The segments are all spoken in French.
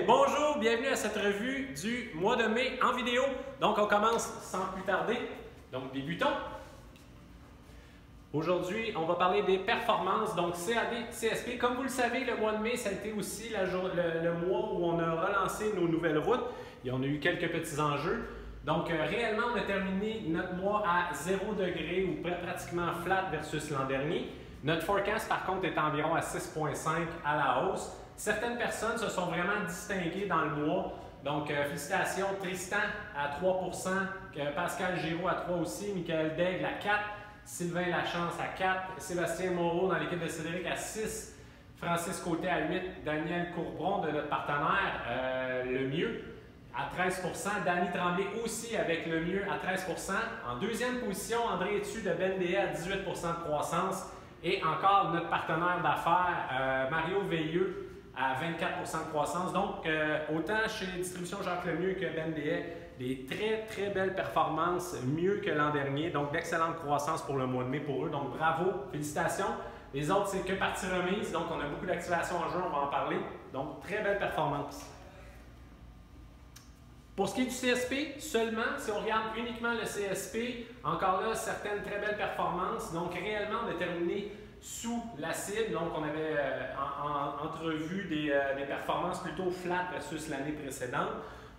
bonjour, bienvenue à cette revue du mois de mai en vidéo. Donc, on commence sans plus tarder. Donc, débutons. Aujourd'hui, on va parler des performances, donc CAD, CSP. Comme vous le savez, le mois de mai, ça a été aussi le mois où on a relancé nos nouvelles routes et on a eu quelques petits enjeux. Donc, réellement, on a terminé notre mois à 0 degré ou pratiquement flat versus l'an dernier. Notre forecast, par contre, est environ à 6,5 à la hausse. Certaines personnes se sont vraiment distinguées dans le mois. Donc, félicitations, Tristan à 3 Pascal Giraud à 3 aussi, Michael Daigle à 4 Sylvain Lachance à 4 Sébastien Moreau dans l'équipe de Cédric à 6 Francis Côté à 8 Daniel Courbron de notre partenaire, le mieux, à 13 Danny Tremblay aussi avec le mieux à 13 En deuxième position, André Etu de BNDA à 18 de croissance. Et encore notre partenaire d'affaires, Mario Veilleux, à 24 de croissance. Donc, autant chez Distribution Jacques Lemieux que BNDA, des très belles performances, mieux que l'an dernier. Donc, d'excellente croissance pour le mois de mai pour eux. Donc, bravo, félicitations. Les autres, c'est que partie remise. Donc, on a beaucoup d'activations en jeu, on va en parler. Donc, très belle performance. Pour ce qui est du CSP, seulement, si on regarde uniquement le CSP, encore là, certaines très belles performances. Donc, réellement, on a terminé sous la cible. Donc, on avait entrevu des performances plutôt flat versus l'année précédente.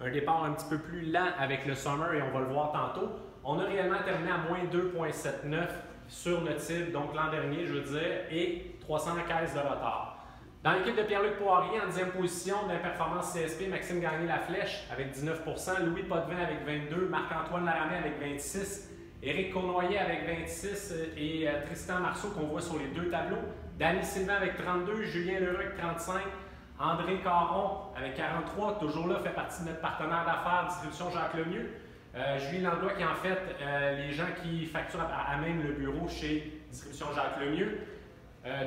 Un départ un petit peu plus lent avec le summer et on va le voir tantôt. On a réellement terminé à moins 2,79 sur notre cible, donc l'an dernier, je veux dire, et 300 caisses de retard. Dans l'équipe de Pierre-Luc Poirier, en 10e position de la performance CSP, Maxime Gagné-Laflèche avec 19 Louis Potvin avec 22 Marc-Antoine Laramée avec 26 Éric Cournoyer avec 26 et Tristan Marceau qu'on voit sur les deux tableaux. Danny Sylvain avec 32, Julien Lheureux avec 35, André Caron avec 43, toujours là, fait partie de notre partenaire d'affaires Distribution Jacques Lemieux. Julie Landois qui est en fait les gens qui facturent à même le bureau chez Distribution Jacques Lemieux.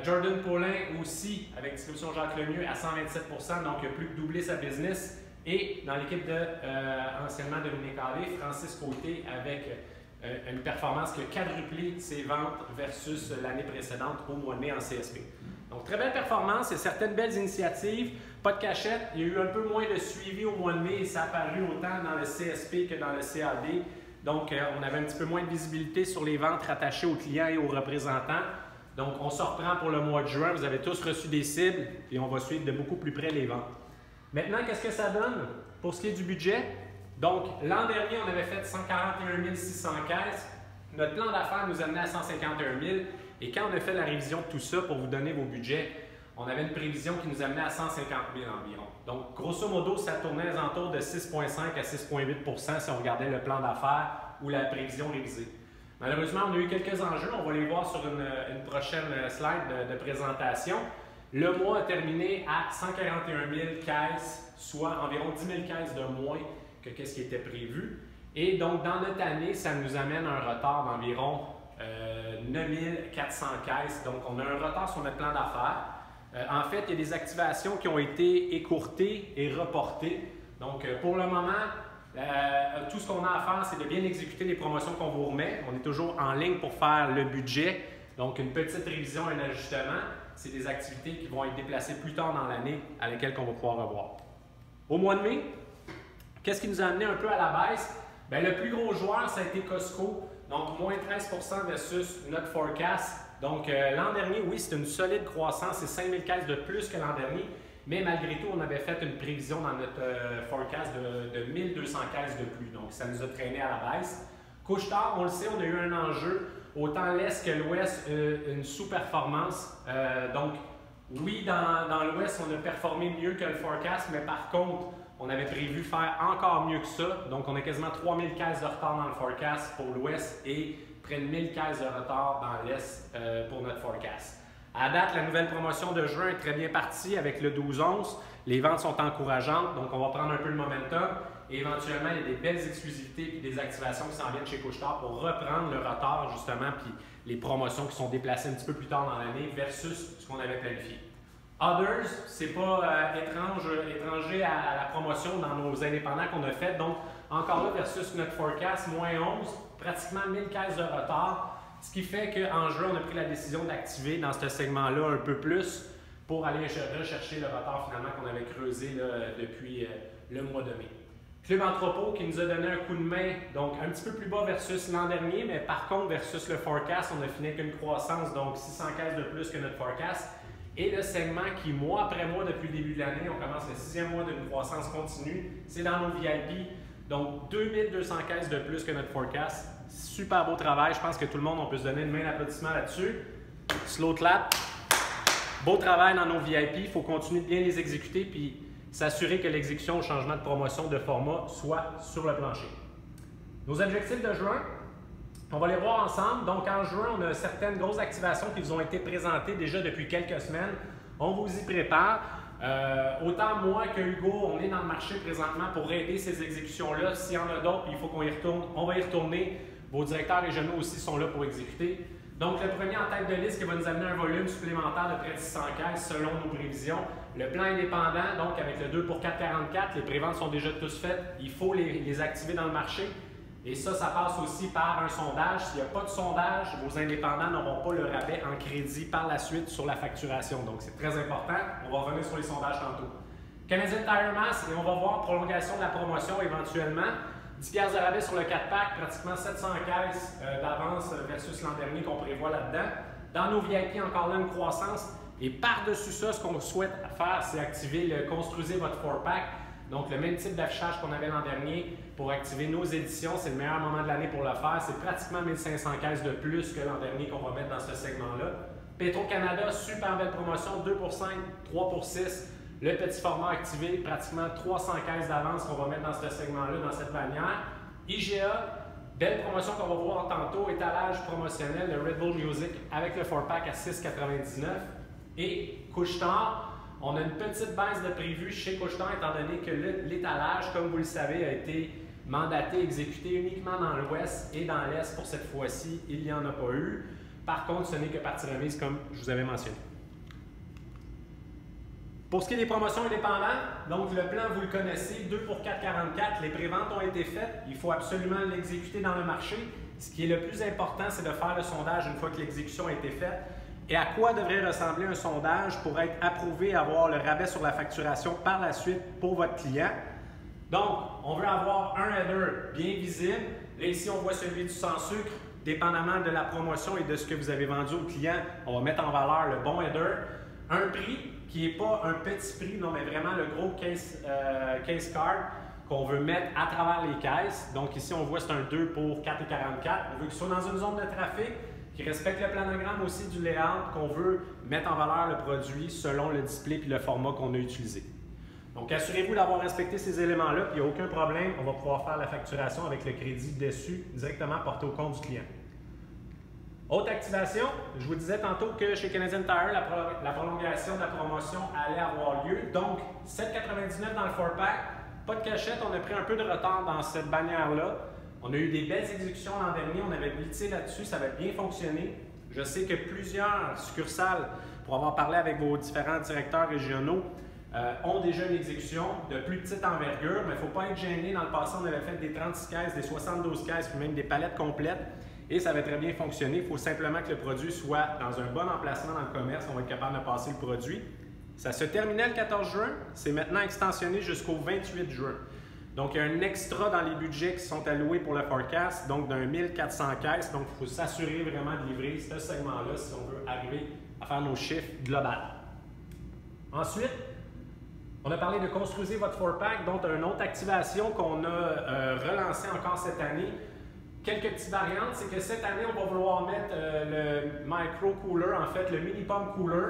Jordan Paulin aussi avec Distribution Jacques Lemieux à 127 donc il a plus que doublé sa business. Et dans l'équipe de anciennement Dominique Allé, Francis Côté avec une performance qui a quadruplé ses ventes versus l'année précédente au mois de mai en CSP. Donc, très belle performance et certaines belles initiatives. Pas de cachette, il y a eu un peu moins de suivi au mois de mai et ça a apparu autant dans le CSP que dans le CAD. Donc, on avait un petit peu moins de visibilité sur les ventes rattachées aux clients et aux représentants. Donc, on se reprend pour le mois de juin. Vous avez tous reçu des cibles et on va suivre de beaucoup plus près les ventes. Maintenant, qu'est-ce que ça donne pour ce qui est du budget? Donc, l'an dernier, on avait fait 141 600 caisses. Notre plan d'affaires nous amenait à 151 000. Et quand on a fait la révision de tout ça pour vous donner vos budgets, on avait une prévision qui nous amenait à 150 000 environ. Donc, grosso modo, ça tournait aux alentours de 6,5 à 6,8 si on regardait le plan d'affaires ou la prévision révisée. Malheureusement, on a eu quelques enjeux. On va les voir sur une prochaine slide de présentation. Le mois a terminé à 141 000 caisses, soit environ 10 000 caisses de moins que ce qui était prévu. Et donc, dans notre année, ça nous amène un retard d'environ 9 400 caisses. Donc, on a un retard sur notre plan d'affaires. En fait, il y a des activations qui ont été écourtées et reportées. Donc, pour le moment, tout ce qu'on a à faire, c'est de bien exécuter les promotions qu'on vous remet. On est toujours en ligne pour faire le budget. Donc, une petite révision, un ajustement. C'est des activités qui vont être déplacées plus tard dans l'année à laquelle on va pouvoir revoir. Au mois de mai, qu'est-ce qui nous a amené un peu à la baisse? Bien, le plus gros joueur, ça a été Costco. Donc, moins 13 versus notre forecast. Donc, l'an dernier, oui, c'est une solide croissance. C'est 5 000 caisses de plus que l'an dernier. Mais malgré tout, on avait fait une prévision dans notre forecast de 1200 caisses de plus. Donc, ça nous a traîné à la baisse. Couche-tard, on le sait, on a eu un enjeu. Autant l'Est que l'Ouest, une sous-performance. Donc, oui, dans l'Ouest, on a performé mieux que le forecast, mais par contre, on avait prévu faire encore mieux que ça. Donc, on a quasiment 3000 caisses de retard dans le forecast pour l'Ouest et près de 1000 caisses de retard dans l'Est pour notre forecast. À date, la nouvelle promotion de juin est très bien partie avec le 12-11. Les ventes sont encourageantes, donc on va prendre un peu le momentum. Et éventuellement, il y a des belles exclusivités et des activations qui s'en viennent chez Couche-Tard pour reprendre le retard, justement, puis les promotions qui sont déplacées un petit peu plus tard dans l'année versus ce qu'on avait planifié. Others, c'est pas étranger à la promotion dans nos indépendants qu'on a fait. Donc, encore là, versus notre forecast, moins 11, pratiquement 1000 caisses de retard. Ce qui fait qu'en juin, on a pris la décision d'activer dans ce segment-là un peu plus pour aller rechercher le retard finalement qu'on avait creusé là, depuis le mois de mai. Club Entrepôt qui nous a donné un coup de main, donc un petit peu plus bas versus l'an dernier, mais par contre versus le forecast, on a fini avec une croissance, donc 600 caisses de plus que notre forecast. Et le segment qui, mois après mois, depuis le début de l'année, on commence le 6e mois d'une croissance continue, c'est dans nos VIP. Donc 2200 caisses de plus que notre forecast. Super beau travail, je pense que tout le monde, on peut se donner une main d'applaudissement là-dessus. Slow clap. Beau travail dans nos VIP, il faut continuer de bien les exécuter puis s'assurer que l'exécution au changement de promotion de format soit sur le plancher. Nos objectifs de juin, on va les voir ensemble. Donc en juin, on a certaines grosses activations qui vous ont été présentées déjà depuis quelques semaines. On vous y prépare. Autant moi que Hugo, on est dans le marché présentement pour aider ces exécutions-là. S'il y en a d'autres, il faut qu'on y retourne. On va y retourner. Vos directeurs régionaux aussi sont là pour exécuter. Donc, le premier en tête de liste qui va nous amener un volume supplémentaire de près de 600 caisses selon nos prévisions. Le plan indépendant, donc avec le 2 pour 4,44, les préventes sont déjà tous faites. Il faut les activer dans le marché. Et ça passe aussi par un sondage. S'il n'y a pas de sondage, vos indépendants n'auront pas le rabais en crédit par la suite sur la facturation. Donc, c'est très important. On va revenir sur les sondages tantôt. Canadian Tire Mass, et on va voir prolongation de la promotion éventuellement. 10$ de rabais sur le 4-pack, pratiquement 700 caisses d'avance versus l'an dernier qu'on prévoit là-dedans. Dans nos VIP, encore là, une croissance. Et par-dessus ça, ce qu'on souhaite faire, c'est activer le Construisez votre 4-pack. Donc, le même type d'affichage qu'on avait l'an dernier pour activer nos éditions. C'est le meilleur moment de l'année pour le faire. C'est pratiquement 1500 caisses de plus que l'an dernier qu'on va mettre dans ce segment-là. Petro-Canada, super belle promotion, 2 pour 5, 3 pour 6. Le petit format activé, pratiquement 300 caisses d'avance qu'on va mettre dans ce segment-là, dans cette bannière. IGA, belle promotion qu'on va voir tantôt, étalage promotionnel de Red Bull Music avec le 4-pack à 6,99$. Et Couche-Tard, on a une petite baisse de prévu chez Couche-Tard étant donné que l'étalage, comme vous le savez, a été mandaté, exécuté uniquement dans l'Ouest et dans l'Est pour cette fois-ci. Il n'y en a pas eu. Par contre, ce n'est que partie remise comme je vous avais mentionné. Pour ce qui est des promotions indépendantes, donc le plan, vous le connaissez, 2 pour 4,44, les préventes ont été faites, il faut absolument l'exécuter dans le marché. Ce qui est le plus important, c'est de faire le sondage une fois que l'exécution a été faite. Et à quoi devrait ressembler un sondage pour être approuvé, avoir le rabais sur la facturation par la suite pour votre client. Donc, on veut avoir un header bien visible. Là, ici, on voit celui du sans sucre. Dépendamment de la promotion et de ce que vous avez vendu au client, on va mettre en valeur le bon header. Un prix qui n'est pas un petit prix, non, mais vraiment le gros case card qu'on veut mettre à travers les caisses. Donc ici, on voit c'est un 2 pour 4,44. On veut qu'il soit dans une zone de trafic, qui respecte le planogramme aussi du layout, qu'on veut mettre en valeur le produit selon le display et le format qu'on a utilisé. Donc assurez-vous d'avoir respecté ces éléments-là, puis il n'y a aucun problème, on va pouvoir faire la facturation avec le crédit dessus, directement porté au compte du client. Autre activation, je vous disais tantôt que chez Canadian Tire, la prolongation de la promotion allait avoir lieu. Donc, 7,99$ dans le 4-pack, pas de cachette, on a pris un peu de retard dans cette bannière-là. On a eu des belles exécutions l'an dernier, on avait glissé là-dessus, ça avait bien fonctionné. Je sais que plusieurs succursales, pour avoir parlé avec vos différents directeurs régionaux, ont déjà une exécution de plus petite envergure, mais il ne faut pas être gêné. Dans le passé, on avait fait des 36 caisses, des 72 caisses, puis même des palettes complètes. Et ça va très bien fonctionner. Il faut simplement que le produit soit dans un bon emplacement dans le commerce. On va être capable de passer le produit. Ça se terminait le 14 juin. C'est maintenant extensionné jusqu'au 28 juin. Donc, il y a un extra dans les budgets qui sont alloués pour le forecast, donc d'un 1400 caisses. Donc, il faut s'assurer vraiment de livrer ce segment-là si on veut arriver à faire nos chiffres globaux. Ensuite, on a parlé de Construisez votre 4-pack, donc une autre activation qu'on a relancée encore cette année. Quelques petites variantes, c'est que cette année, on va vouloir mettre le Micro Cooler, en fait, le Mini Pump Cooler.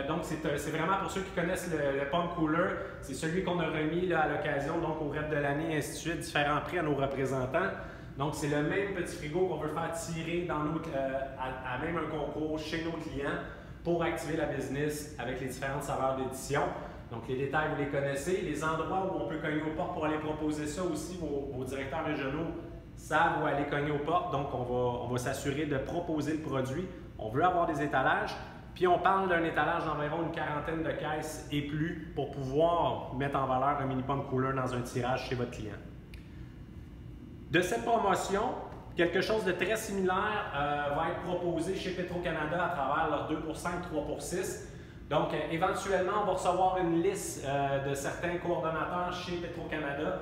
Donc, c'est vraiment pour ceux qui connaissent le Pump Cooler, c'est celui qu'on a remis là, à l'occasion, donc au reste de l'année, et ainsi de suite, différents prix à nos représentants. Donc, c'est le même petit frigo qu'on veut faire tirer dans à même un concours chez nos clients pour activer la business avec les différentes saveurs d'édition. Donc, les détails, vous les connaissez. Les endroits où on peut cogner aux portes pour aller proposer ça aussi, vos directeurs régionaux savent où aller cogner aux portes. Donc, on va s'assurer de proposer le produit. On veut avoir des étalages. Puis, on parle d'un étalage d'environ une quarantaine de caisses et plus pour pouvoir mettre en valeur un mini pump cooler dans un tirage chez votre client. De cette promotion, quelque chose de très similaire va être proposé chez Petro-Canada à travers leur 2 pour 5, 3 pour 6. Donc, éventuellement, on va recevoir une liste de certains coordonnateurs chez Petro-Canada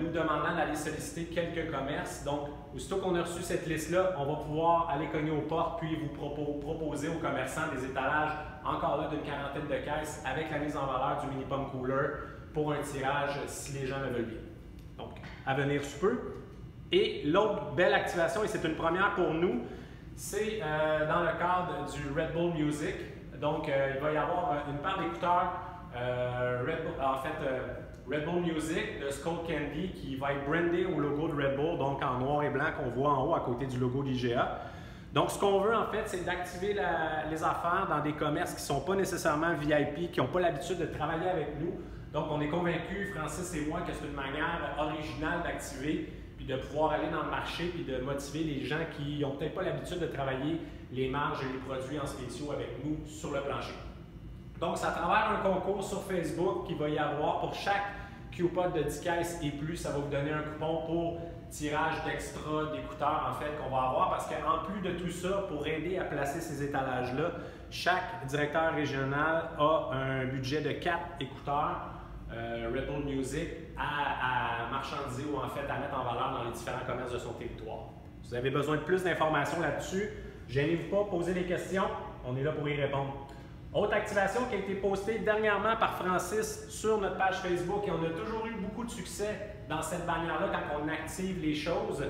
nous demandant d'aller solliciter quelques commerces. Donc, aussitôt qu'on a reçu cette liste-là, on va pouvoir aller cogner aux portes puis vous proposer aux commerçants des étalages, encore là, d'une quarantaine de caisses avec la mise en valeur du mini-pomme cooler pour un tirage si les gens le veulent bien. Donc, à venir sous peu. Et l'autre belle activation, et c'est une première pour nous, c'est dans le cadre du Red Bull Music. Donc, il va y avoir une paire d'écouteurs Red Bull Music de Skull Candy qui va être brandé au logo de Red Bull, donc en noir et blanc qu'on voit en haut à côté du logo d'IGA. Donc, ce qu'on veut en fait, c'est d'activer les affaires dans des commerces qui ne sont pas nécessairement VIP, qui n'ont pas l'habitude de travailler avec nous. Donc, on est convaincus, Francis et moi, que c'est une manière originale d'activer puis de pouvoir aller dans le marché puis de motiver les gens qui n'ont peut-être pas l'habitude de travailler les marges et les produits en spéciaux avec nous sur le plancher. Donc, c'est à travers un concours sur Facebook qu'il va y avoir pour chaque Q-Pod de 10 caisses et plus, ça va vous donner un coupon pour tirage d'extra d'écouteurs en fait qu'on va avoir parce qu'en plus de tout ça, pour aider à placer ces étalages-là, chaque directeur régional a un budget de 4 écouteurs Red Bull Music à marchandiser ou en fait à mettre en valeur dans les différents commerces de son territoire. Si vous avez besoin de plus d'informations là-dessus, gênez-vous pas, posez des questions, on est là pour y répondre. Autre activation qui a été postée dernièrement par Francis sur notre page Facebook et on a toujours eu beaucoup de succès dans cette bannière-là quand on active les choses.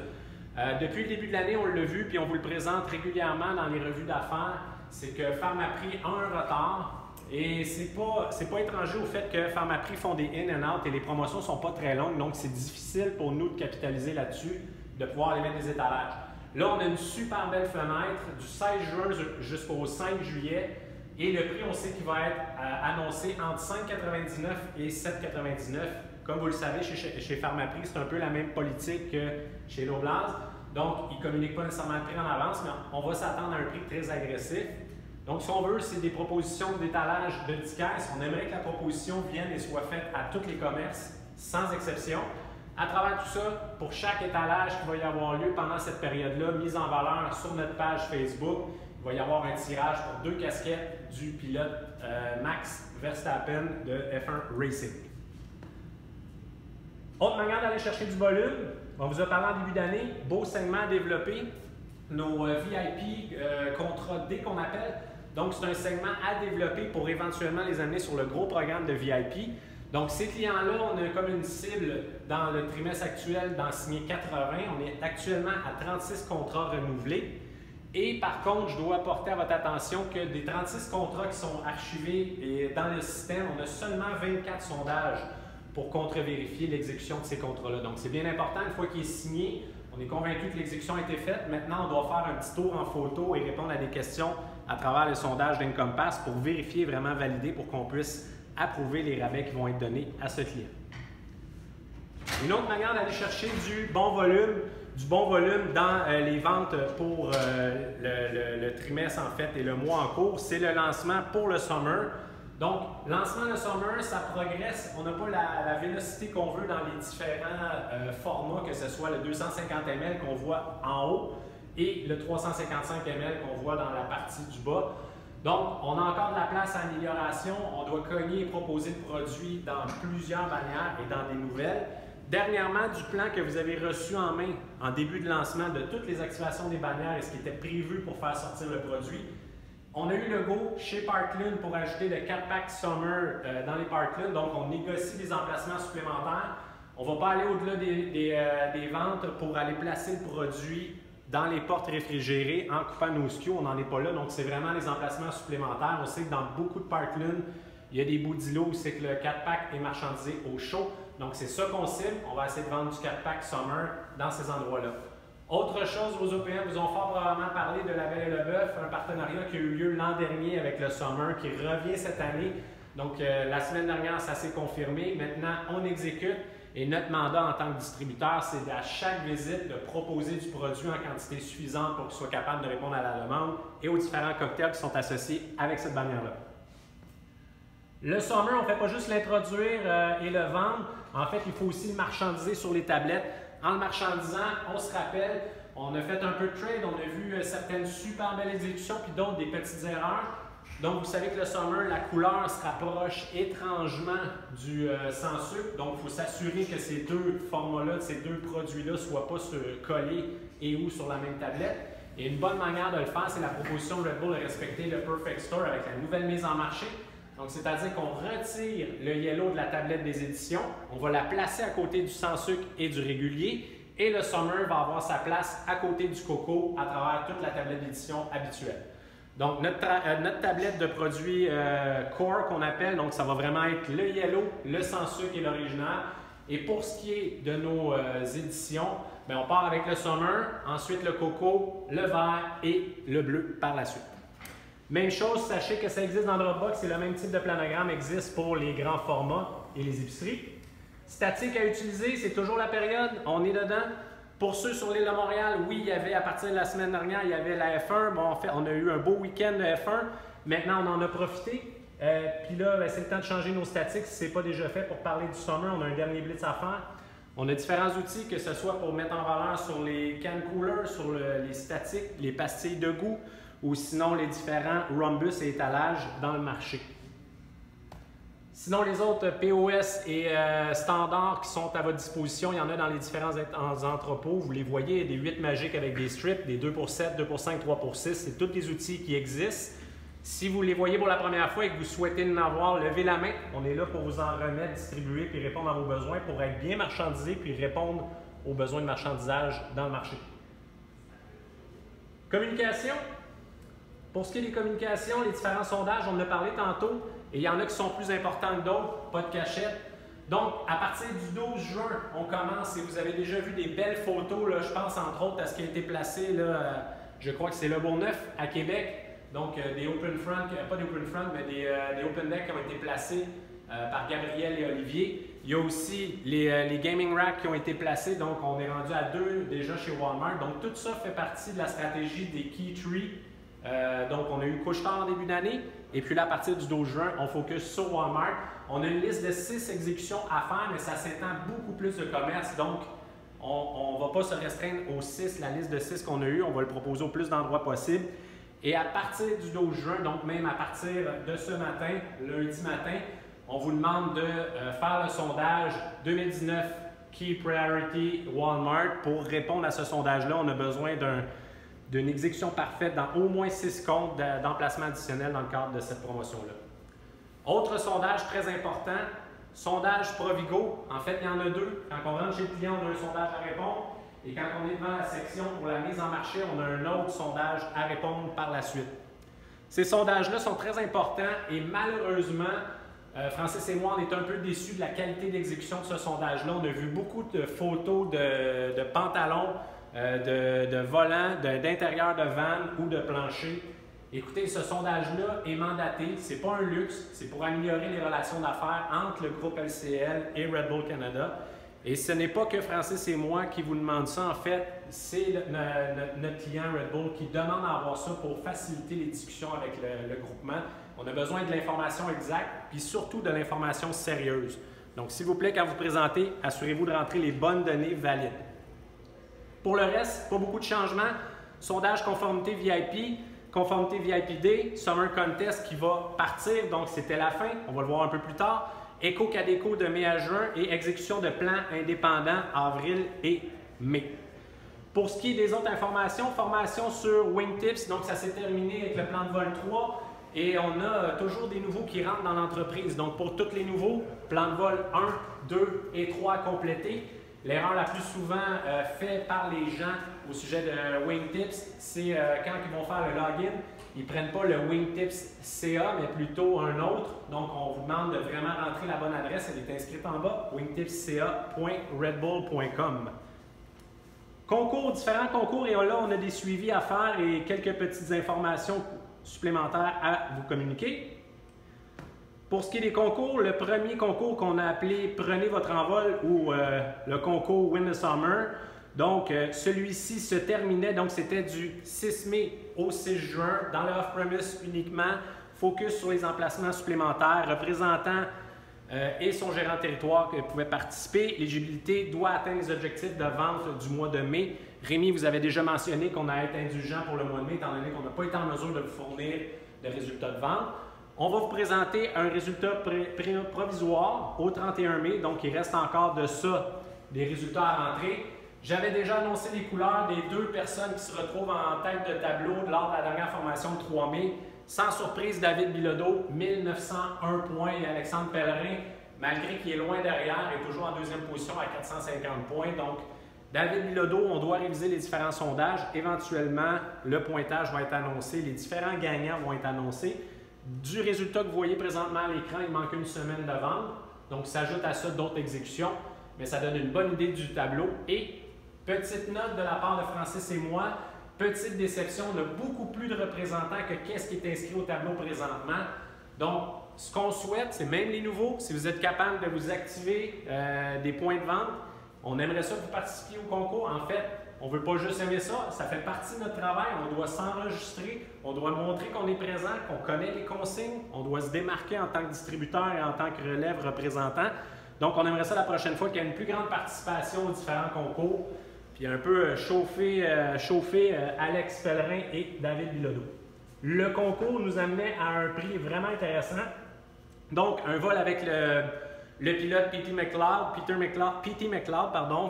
Depuis le début de l'année, on l'a vu puis on vous le présente régulièrement dans les revues d'affaires, c'est que Pharmaprix a un retard. Et c'est pas étranger au fait que Pharmaprix font des in and out et les promotions ne sont pas très longues, donc c'est difficile pour nous de capitaliser là-dessus, de pouvoir aller mettre des étalages. Là, on a une super belle fenêtre du 16 juin jusqu'au 5 juillet et le prix, on sait qu'il va être annoncé entre 5,99 et 7,99. Comme vous le savez, chez Pharmaprix, c'est un peu la même politique que chez Loblaws. Donc, ils ne communiquent pas nécessairement le prix en avance, mais on va s'attendre à un prix très agressif. Donc, ce qu'on veut, c'est des propositions d'étalage de 10 caisses. On aimerait que la proposition vienne et soit faite à tous les commerces, sans exception. À travers tout ça, pour chaque étalage qui va y avoir lieu pendant cette période-là, mise en valeur sur notre page Facebook, il va y avoir un tirage pour 2 casquettes du pilote Max Verstappen de F1 Racing. Autre manière d'aller chercher du volume, on vous a parlé en début d'année, beau segment à développer, nos VIP contrats D qu'on appelle. Donc, c'est un segment à développer pour éventuellement les amener sur le gros programme de VIP. Donc, ces clients-là, on a comme une cible dans le trimestre actuel d'en signer 80. On est actuellement à 36 contrats renouvelés. Et par contre, je dois apporter à votre attention que des 36 contrats qui sont archivés et dans le système, on a seulement 24 sondages pour contre-vérifier l'exécution de ces contrats-là. Donc, c'est bien important, une fois qu'il est signé, on est convaincu que l'exécution a été faite. Maintenant, on doit faire un petit tour en photo et répondre à des questions à travers le sondage d'Encompass pour vérifier, vraiment valider, pour qu'on puisse approuver les rabais qui vont être donnés à ce client. Une autre manière d'aller chercher du bon volume dans les ventes pour le trimestre en fait et le mois en cours, c'est le lancement pour le summer. Donc, lancement de summer, ça progresse. On n'a pas la vélocité qu'on veut dans les différents formats, que ce soit le 250 ml qu'on voit en haut et le 355 ml qu'on voit dans la partie du bas. Donc, on a encore de la place à amélioration. On doit cogner et proposer le produit dans plusieurs bannières et dans des nouvelles. Dernièrement, du plan que vous avez reçu en main en début de lancement de toutes les activations des bannières et ce qui était prévu pour faire sortir le produit, on a eu le go chez Parkland pour ajouter le 4-pack Summer dans les Parkland. Donc, on négocie des emplacements supplémentaires. On ne va pas aller au-delà des ventes pour aller placer le produit dans les portes réfrigérées en coupant nos SKU. On n'en est pas là. Donc, c'est vraiment les emplacements supplémentaires. On sait que dans beaucoup de Parkland, il y a des bouts d'îlots où c'est que le 4-pack est marchandisé au chaud. Donc, c'est ça qu'on cible. On va essayer de vendre du 4-pack Summer dans ces endroits-là. Autre chose, vos OPM vous ont fort probablement parlé de La Belle et le Bœuf, un partenariat qui a eu lieu l'an dernier avec le Summer, qui revient cette année. Donc, la semaine dernière, ça s'est confirmé. Maintenant, on exécute. Et notre mandat en tant que distributeur, c'est à chaque visite de proposer du produit en quantité suffisante pour qu'il soit capable de répondre à la demande et aux différents cocktails qui sont associés avec cette bannière-là. Le Summer, on ne fait pas juste l'introduire et le vendre. En fait, il faut aussi le marchandiser sur les tablettes. En le marchandisant, on se rappelle, on a fait un peu de trade, on a vu certaines super belles exécutions puis d'autres des petites erreurs. Donc, vous savez que le Summer, la couleur se rapproche étrangement du sans sucre. Donc, il faut s'assurer que ces deux formats-là, ces deux produits-là ne soient pas collés et ou sur la même tablette. Et une bonne manière de le faire, c'est la proposition de Red Bull de respecter le Perfect Store avec la nouvelle mise en marché. Donc, c'est-à-dire qu'on retire le yellow de la tablette des éditions, on va la placer à côté du sans sucre et du régulier, et le Summer va avoir sa place à côté du coco à travers toute la tablette d'édition habituelle. Donc, notre tablette de produits core qu'on appelle, donc ça va vraiment être le yellow, le sans sucre et l'original. Et pour ce qui est de nos éditions, bien, on part avec le Summer, ensuite le coco, le vert et le bleu par la suite. Même chose, sachez que ça existe dans Dropbox et le même type de planogramme existe pour les grands formats et les épiceries. Statique à utiliser, c'est toujours la période, on est dedans. Pour ceux sur l'île de Montréal, oui, il y avait à partir de la semaine dernière, il y avait la F1. Bon, en fait, on a eu un beau week-end de F1. Maintenant, on en a profité. Puis là, ben, c'est le temps de changer nos statiques si ce n'est pas déjà fait. Pour parler du Summer, on a un dernier blitz à faire. On a différents outils, que ce soit pour mettre en valeur sur les can coolers, sur les statiques, les pastilles de goût, ou sinon les différents rhombus et étalages dans le marché. Sinon, les autres POS et standards qui sont à votre disposition, il y en a dans les différents entrepôts. Vous les voyez, il y a des 8 magiques avec des strips, des 2 pour 7, 2 pour 5, 3 pour 6. C'est tous les outils qui existent. Si vous les voyez pour la première fois et que vous souhaitez en avoir, levez la main. On est là pour vous en remettre, distribuer puis répondre à vos besoins pour être bien marchandisé puis répondre aux besoins de marchandisage dans le marché. Communication. Pour ce qui est des communications, les différents sondages, on en a parlé tantôt, et il y en a qui sont plus importants que d'autres, pas de cachette. Donc, à partir du 12 juin, on commence, et vous avez déjà vu des belles photos, là, je pense entre autres à ce qui a été placé, là, je crois que c'est le Bourgneuf à Québec, donc des open front, pas des open front, mais des open deck qui ont été placés par Gabriel et Olivier. Il y a aussi les gaming racks qui ont été placés, donc on est rendu à 2 déjà chez Walmart. Donc, tout ça fait partie de la stratégie des Key Tree. Donc, on a eu Couche-Tard en début d'année, et puis là, à partir du 12 juin, on focus sur Walmart. On a une liste de 6 exécutions à faire, mais ça s'étend beaucoup plus de commerce, donc on ne va pas se restreindre aux 6, la liste de 6 qu'on a eue, on va le proposer au plus d'endroits possible. Et à partir du 12 juin, donc même à partir de ce matin, lundi matin, on vous demande de faire le sondage 2019 Key Priority Walmart. Pour répondre à ce sondage-là, on a besoin d'une exécution parfaite dans au moins 6 comptes d'emplacement additionnel dans le cadre de cette promotion-là. Autre sondage très important, sondage Provigo. En fait, il y en a 2. Quand on rentre chez le client, on a un sondage à répondre. Et quand on est devant la section pour la mise en marché, on a un autre sondage à répondre par la suite. Ces sondages-là sont très importants et malheureusement, Francis et moi, on est un peu déçus de la qualité d'exécution de ce sondage-là. On a vu beaucoup de photos de pantalons, de volants, d'intérieur de van ou de plancher. Écoutez, ce sondage-là est mandaté, ce n'est pas un luxe, c'est pour améliorer les relations d'affaires entre le groupe LCL et Red Bull Canada. Et ce n'est pas que Francis et moi qui vous demandent ça, en fait, c'est notre client Red Bull qui demande à avoir ça pour faciliter les discussions avec le groupement. On a besoin de l'information exacte, puis surtout de l'information sérieuse. Donc, s'il vous plaît, quand vous présentez, assurez-vous de rentrer les bonnes données valides. Pour le reste, pas beaucoup de changements. Sondage conformité VIP, conformité VIP-D, Summer Contest qui va partir, donc c'était la fin, on va le voir un peu plus tard. Éco-Cadeco de mai à juin et exécution de plans indépendants avril et mai. Pour ce qui est des autres informations, formation sur Wingtips, donc ça s'est terminé avec le plan de vol 3 et on a toujours des nouveaux qui rentrent dans l'entreprise. Donc pour tous les nouveaux, plan de vol 1, 2 et 3 complétés. L'erreur la plus souvent faite par les gens au sujet de Wingtips, c'est quand ils vont faire le login, ils ne prennent pas le Wingtips CA, mais plutôt un autre. Donc, on vous demande de vraiment rentrer la bonne adresse. Elle est inscrite en bas, wingtipsca.redbull.com. Concours, différents concours. Et là, on a des suivis à faire et quelques petites informations supplémentaires à vous communiquer. Pour ce qui est des concours, le premier concours qu'on a appelé « Prenez votre envol » ou le concours « Win the Summer ». Donc, celui-ci se terminait, donc c'était du 6 mai au 6 juin, dans le off-premise uniquement, focus sur les emplacements supplémentaires, représentant et son gérant territoire qui pouvait participer. L'éligibilité doit atteindre les objectifs de vente du mois de mai. Rémi vous avait déjà mentionné qu'on a été indulgent pour le mois de mai, étant donné qu'on n'a pas été en mesure de vous fournir le résultat de vente. On va vous présenter un résultat provisoire au 31 mai, donc il reste encore de ça des résultats à rentrer. J'avais déjà annoncé les couleurs des 2 personnes qui se retrouvent en tête de tableau lors de la dernière formation de 3 mai. Sans surprise, David Bilodeau, 1901 points, et Alexandre Pellerin, malgré qu'il est loin derrière, est toujours en 2e position à 450 points. Donc, David Bilodeau, on doit réviser les différents sondages. Éventuellement, le pointage va être annoncé, les différents gagnants vont être annoncés. Du résultat que vous voyez présentement à l'écran, il manque une semaine de vente. Donc, s'ajoute à ça d'autres exécutions, mais ça donne une bonne idée du tableau. Et petite note de la part de Francis et moi, petite déception, on a beaucoup plus de représentants que qu'est-ce qui est inscrit au tableau présentement. Donc, ce qu'on souhaite, c'est même les nouveaux, si vous êtes capable de vous activer des points de vente, on aimerait ça que vous participiez au concours. En fait, on ne veut pas juste aimer ça, ça fait partie de notre travail. On doit s'enregistrer, on doit montrer qu'on est présent, qu'on connaît les consignes, on doit se démarquer en tant que distributeur et en tant que relève représentant. Donc, on aimerait ça la prochaine fois qu'il y ait une plus grande participation aux différents concours, puis un peu chauffer Alex Pellerin et David Bilodeau. Le concours nous amenait à un prix vraiment intéressant. Donc, un vol avec le pilote Peter McLeod,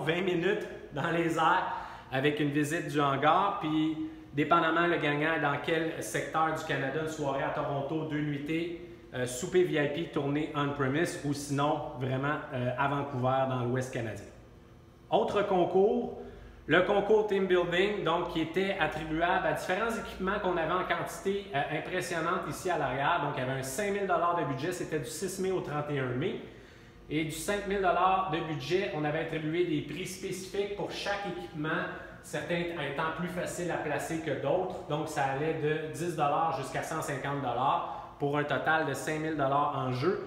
20 minutes dans les airs avec une visite du hangar, puis dépendamment le gagnant dans quel secteur du Canada, une soirée à Toronto, 2 nuitées, souper VIP tourné on-premise ou sinon vraiment à Vancouver dans l'Ouest canadien. Autre concours, le concours Team Building, donc qui était attribuable à différents équipements qu'on avait en quantité impressionnante ici à l'arrière. Donc il y avait un 5 000 de budget, c'était du 6 mai au 31 mai. Et du 5 000 de budget, on avait attribué des prix spécifiques pour chaque équipement, certains étant plus faciles à placer que d'autres. Donc, ça allait de 10 jusqu'à 150 pour un total de 5 000 en jeu.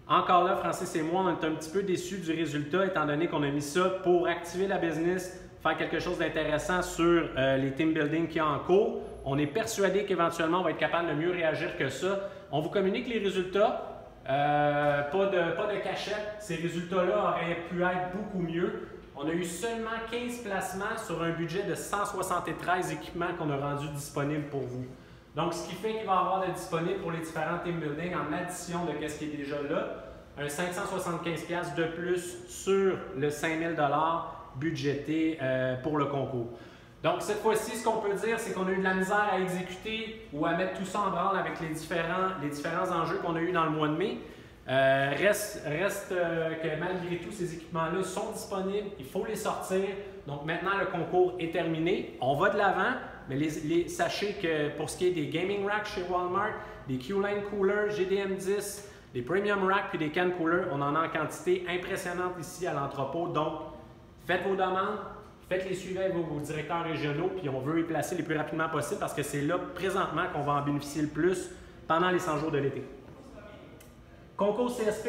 Encore là, Francis et moi, on est un petit peu déçus du résultat étant donné qu'on a mis ça pour activer la business, faire quelque chose d'intéressant sur les team building qui sont en cours. On est persuadé qu'éventuellement, on va être capable de mieux réagir que ça. On vous communique les résultats. Pas de cachette, ces résultats-là auraient pu être beaucoup mieux. On a eu seulement 15 placements sur un budget de 173 équipements qu'on a rendus disponibles pour vous. Donc, ce qui fait qu'il va y avoir de disponible pour les différents team building en addition de ce qui est déjà là, un 575$ de plus sur le 5 000 budgété pour le concours. Donc, cette fois-ci, ce qu'on peut dire, c'est qu'on a eu de la misère à exécuter ou à mettre tout ça en branle avec les différents enjeux qu'on a eu dans le mois de mai. Reste que malgré tout, ces équipements-là sont disponibles, il faut les sortir. Donc, maintenant, le concours est terminé. On va de l'avant, mais sachez que pour ce qui est des gaming racks chez Walmart, des Q-Line coolers, GDM10, des premium racks puis des can coolers, on en a en quantité impressionnante ici à l'entrepôt. Donc, faites vos demandes. Faites-les suivre avec vos directeurs régionaux, puis on veut les placer le plus rapidement possible parce que c'est là, présentement, qu'on va en bénéficier le plus pendant les 100 jours de l'été. Concours CSP.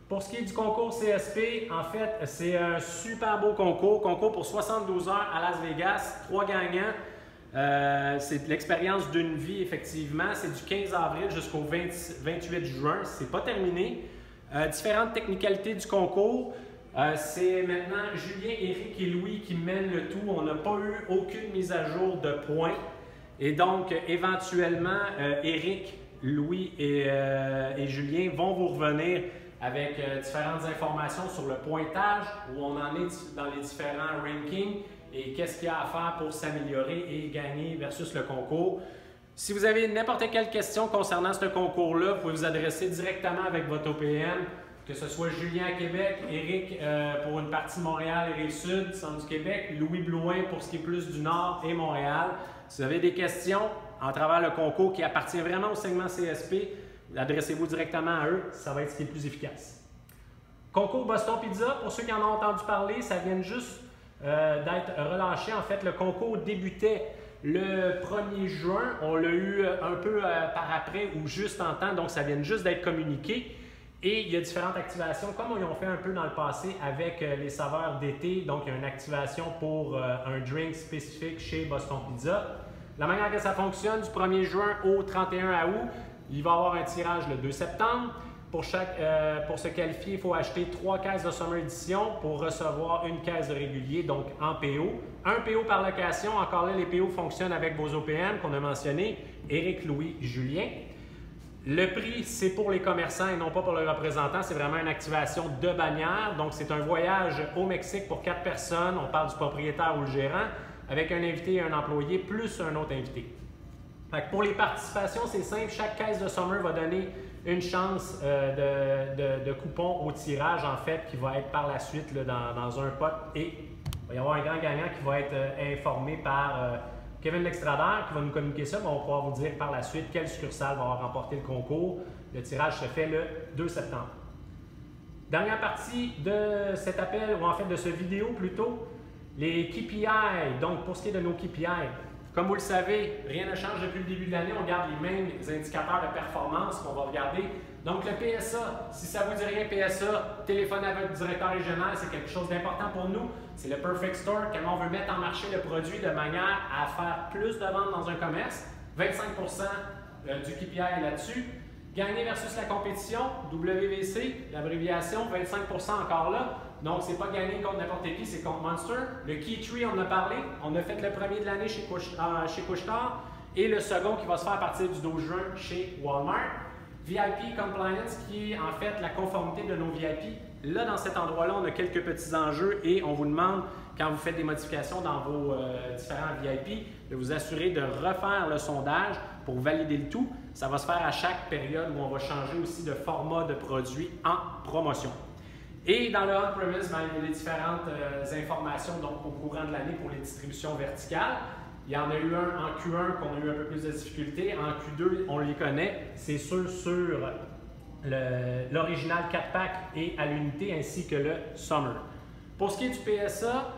Pour ce qui est du concours CSP, en fait, c'est un super beau concours. Concours pour 72 heures à Las Vegas, 3 gagnants. C'est l'expérience d'une vie, effectivement. C'est du 15 avril jusqu'au 28 juin. C'est pas terminé. Différentes technicalités du concours. C'est maintenant Julien, Éric et Louis qui mènent le tout. On n'a pas eu aucune mise à jour de points. Et donc, éventuellement, Éric, Louis et Julien vont vous revenir avec différentes informations sur le pointage, où on en est dans les différents rankings et qu'est-ce qu'il y a à faire pour s'améliorer et gagner versus le concours. Si vous avez n'importe quelle question concernant ce concours-là, vous pouvez vous adresser directement avec votre OPM, que ce soit Julien à Québec, Éric pour une partie Montréal et Rive-Sud, centre du Québec, Louis Blouin pour ce qui est plus du Nord et Montréal. Si vous avez des questions en travers le concours qui appartient vraiment au segment CSP, adressez-vous directement à eux, ça va être ce qui est le plus efficace. Concours Boston Pizza, pour ceux qui en ont entendu parler, ça vient juste d'être relâché. En fait, le concours débutait le 1er juin. On l'a eu un peu par après ou juste en temps, donc ça vient juste d'être communiqué. Et il y a différentes activations, comme ils ont fait un peu dans le passé avec les saveurs d'été. Donc, il y a une activation pour un drink spécifique chez Boston Pizza. La manière que ça fonctionne, du 1er juin au 31 août, il va y avoir un tirage le 2 septembre. Pour se qualifier, il faut acheter 3 caisses de Summer Edition pour recevoir une caisse de régulier, donc en PO. Un PO par location. Encore là, les PO fonctionnent avec vos OPM qu'on a mentionnés, Éric, Louis, Julien. Le prix, c'est pour les commerçants et non pas pour le représentant. C'est vraiment une activation de bannière. Donc, c'est un voyage au Mexique pour 4 personnes. On parle du propriétaire ou le gérant, avec un invité et un employé, plus un autre invité. Fait que pour les participations, c'est simple. Chaque caisse de Summer va donner une chance de coupon au tirage, en fait, qui va être par la suite là, dans un pot. Et il va y avoir un grand gagnant qui va être informé par Kevin L'Extrader, qui va nous communiquer ça. On va pouvoir vous dire par la suite quelle succursale va avoir remporté le concours. Le tirage se fait le 2 septembre. Dernière partie de cet appel, ou en fait de ce vidéo plutôt, les KPI. Donc, pour ce qui est de nos KPI, comme vous le savez, rien ne change depuis le début de l'année. On garde les mêmes indicateurs de performance qu'on va regarder. Donc, le PSA, si ça ne vous dit rien, PSA, téléphonez à votre directeur régional, c'est quelque chose d'important pour nous. C'est le Perfect Store, comment on veut mettre en marché le produit de manière à faire plus de ventes dans un commerce. 25% du KPI est là-dessus. Gagner versus la compétition, WVC, l'abréviation, 25% encore là. Donc, ce n'est pas gagner contre n'importe qui, c'est contre Monster. Le Key Tree, on en a parlé. On a fait le premier de l'année chez Couche-Tard et le second qui va se faire à partir du 12 juin chez Walmart. VIP Compliance, qui est en fait la conformité de nos VIP. Là, dans cet endroit-là, on a quelques petits enjeux et on vous demande, quand vous faites des modifications dans vos différents VIP, de vous assurer de refaire le sondage pour valider le tout. Ça va se faire à chaque période où on va changer aussi de format de produit en promotion. Et dans le on-premise, il y a les différentes informations donc, au courant de l'année pour les distributions verticales. Il y en a eu un en Q1 qu'on a eu un peu plus de difficultés. En Q2, on les connaît. C'est sûr sur l'original 4-pack et à l'unité ainsi que le Summer. Pour ce qui est du PSA,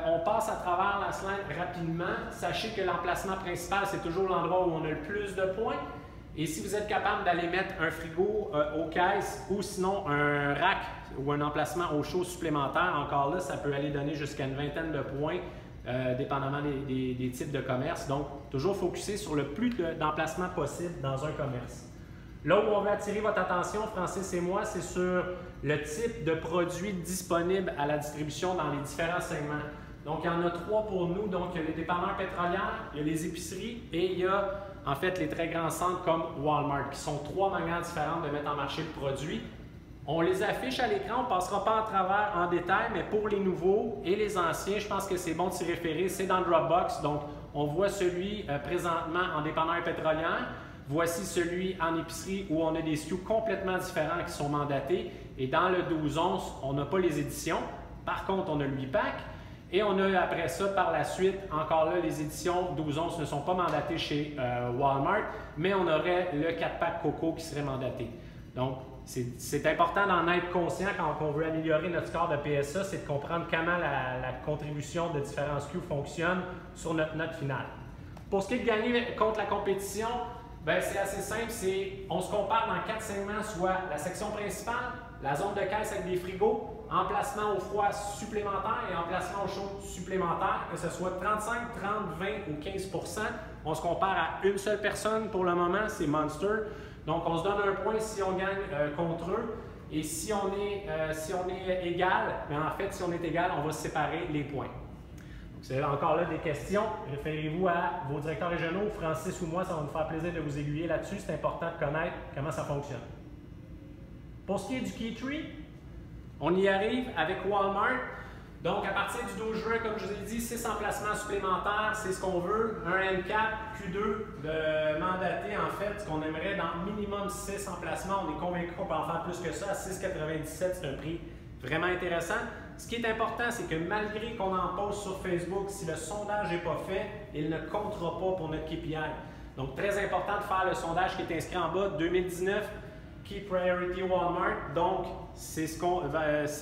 on passe à travers la slide rapidement. Sachez que l'emplacement principal, c'est toujours l'endroit où on a le plus de points. Et si vous êtes capable d'aller mettre un frigo aux caisses ou sinon un rack ou un emplacement au chaud supplémentaire, encore là, ça peut aller donner jusqu'à une vingtaine de points, dépendamment des types de commerce. Donc, toujours focuser sur le plus d'emplacements possible dans un commerce. Là où on veut attirer votre attention, Francis et moi, c'est sur le type de produits disponibles à la distribution dans les différents segments. Donc, il y en a 3 pour nous. Donc, il y a les dépanneurs pétrolières, il y a les épiceries et il y a en fait les très grands centres comme Walmart, qui sont 3 manières différentes de mettre en marché le produit. On les affiche à l'écran, on ne passera pas en travers en détail, mais pour les nouveaux et les anciens, je pense que c'est bon de s'y référer. C'est dans Dropbox, donc on voit celui présentement en dépanneur pétrolière. Voici celui en épicerie où on a des SKU complètement différents qui sont mandatés. Et dans le 12-11, on n'a pas les éditions. Par contre, on a le 8-pack. Et on a après ça, par la suite, encore là, les éditions 12-11 ne sont pas mandatées chez Walmart, mais on aurait le 4-pack Coco qui serait mandaté. Donc, c'est important d'en être conscient quand on veut améliorer notre score de PSA, c'est de comprendre comment la contribution de différents SKU fonctionne sur notre note finale. Pour ce qui est de gagner contre la compétition, c'est assez simple, on se compare dans 4 segments, soit la section principale, la zone de caisse avec des frigos, emplacement au froid supplémentaire et emplacement au chaud supplémentaire, que ce soit 35, 30, 20 ou 15%. On se compare à une seule personne pour le moment, c'est Monster. Donc, on se donne un point si on gagne contre eux. Et si on est égal, mais en fait, si on est égal, on va séparer les points. Donc, c'est encore là des questions. Référez-vous à vos directeurs régionaux, Francis ou moi, ça va nous faire plaisir de vous aiguiller là-dessus. C'est important de connaître comment ça fonctionne. Pour ce qui est du Key Tree, on y arrive avec Walmart. Donc, à partir du 12 juin, comme je vous ai dit, 6 emplacements supplémentaires, c'est ce qu'on veut. Un N4, Q2 de mandaté, en fait, ce qu'on aimerait dans minimum 6 emplacements. On est convaincu qu'on peut en faire plus que ça. À 6,97, c'est un prix vraiment intéressant. Ce qui est important, c'est que malgré qu'on en pose sur Facebook, si le sondage n'est pas fait, il ne comptera pas pour notre KPI. Donc, très important de faire le sondage qui est inscrit en bas, 2019. Key Priority Walmart, donc c'est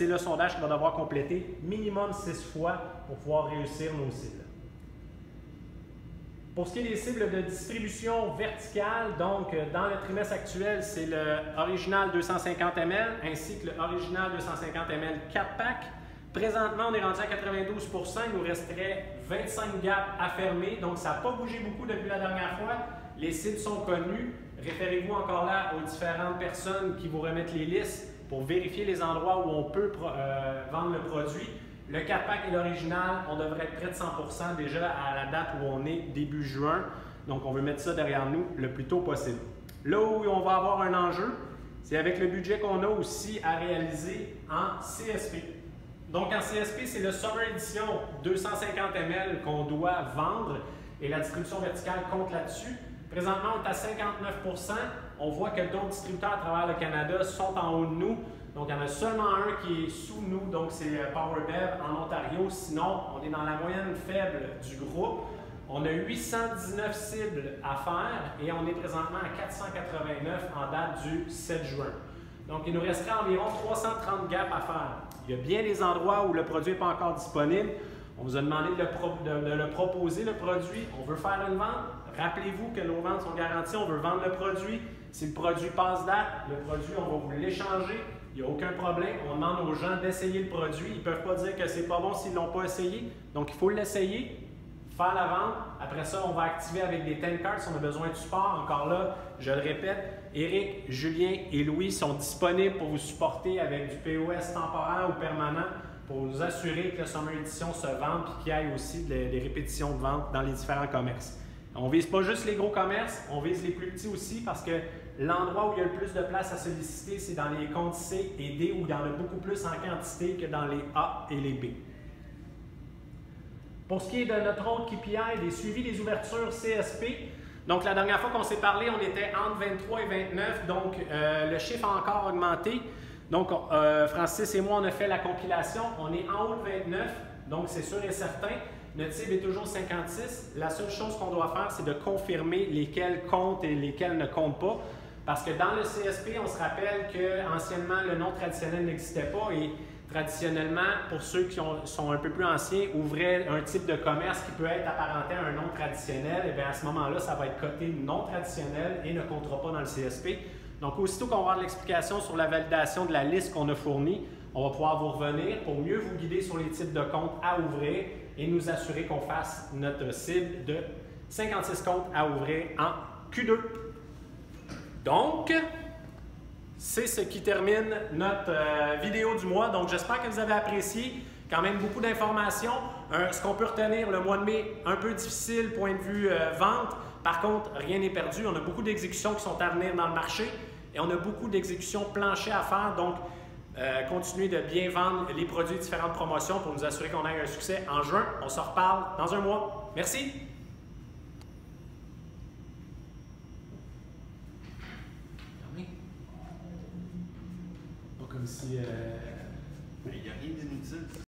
le sondage qu'il va devoir compléter minimum 6 fois pour pouvoir réussir nos cibles. Pour ce qui est des cibles de distribution verticale, donc dans le trimestre actuel, c'est le Original 250 ml ainsi que le Original 250 ml 4-pack. Présentement, on est rendu à 92 %, il nous resterait 25 gaps à fermer, donc ça n'a pas bougé beaucoup depuis la dernière fois. Les cibles sont connues. Référez-vous encore là aux différentes personnes qui vous remettent les listes pour vérifier les endroits où on peut vendre le produit. Le 4-pack et l'original, on devrait être près de 100 % déjà à la date où on est début juin. Donc, on veut mettre ça derrière nous le plus tôt possible. Là où on va avoir un enjeu, c'est avec le budget qu'on a aussi à réaliser en CSP. Donc en CSP, c'est le Summer Edition 250 ml qu'on doit vendre et la distribution verticale compte là-dessus. Présentement, on est à 59 %. On voit que d'autres distributeurs à travers le Canada sont en haut de nous. Donc, il y en a seulement un qui est sous nous, donc c'est PowerBev en Ontario. Sinon, on est dans la moyenne faible du groupe. On a 819 cibles à faire et on est présentement à 489 en date du 7 juin. Donc, il nous resterait environ 330 gaps à faire. Il y a bien des endroits où le produit n'est pas encore disponible. On vous a demandé de le proposer, le produit. On veut faire une vente. Rappelez-vous que nos ventes sont garanties. On veut vendre le produit. Si le produit passe date, le produit, on va vous l'échanger. Il n'y a aucun problème. On demande aux gens d'essayer le produit. Ils ne peuvent pas dire que c'est pas bon s'ils ne l'ont pas essayé. Donc, il faut l'essayer, faire la vente. Après ça, on va activer avec des 10 cards si on a besoin de support. Encore là, je le répète, Éric, Julien et Louis sont disponibles pour vous supporter avec du POS temporaire ou permanent pour vous assurer que le Summer Edition se vende et qu'il y ait aussi des répétitions de vente dans les différents commerces. On ne vise pas juste les gros commerces, on vise les plus petits aussi parce que l'endroit où il y a le plus de place à solliciter, c'est dans les comptes C et D où il y en a beaucoup plus en quantité que dans les A et les B. Pour ce qui est de notre autre KPI, des suivis des ouvertures CSP, donc la dernière fois qu'on s'est parlé, on était entre 23 et 29, donc le chiffre a encore augmenté. Donc Francis et moi, on a fait la compilation, on est en haut de 29, donc c'est sûr et certain. Notre cible est toujours 56. La seule chose qu'on doit faire, c'est de confirmer lesquels comptent et lesquels ne comptent pas. Parce que dans le CSP, on se rappelle qu'anciennement, le nom traditionnel n'existait pas et traditionnellement, pour ceux qui sont un peu plus anciens, ouvraient un type de commerce qui peut être apparenté à un nom traditionnel, et bien à ce moment-là, ça va être coté non traditionnel et ne comptera pas dans le CSP. Donc, aussitôt qu'on va avoir de l'explication sur la validation de la liste qu'on a fournie, on va pouvoir vous revenir pour mieux vous guider sur les types de comptes à ouvrir et nous assurer qu'on fasse notre cible de 56 comptes à ouvrir en Q2. Donc, c'est ce qui termine notre vidéo du mois. Donc, j'espère que vous avez apprécié. Quand même beaucoup d'informations. Ce qu'on peut retenir, le mois de mai, un peu difficile, point de vue vente. Par contre, rien n'est perdu. On a beaucoup d'exécutions qui sont à venir dans le marché et on a beaucoup d'exécutions planchées à faire. Donc, continuez de bien vendre les produits de différentes promotions pour nous assurer qu'on ait un succès en juin. On se reparle dans un mois. Merci! Pas comme si... Il n'y a rien d'inutile.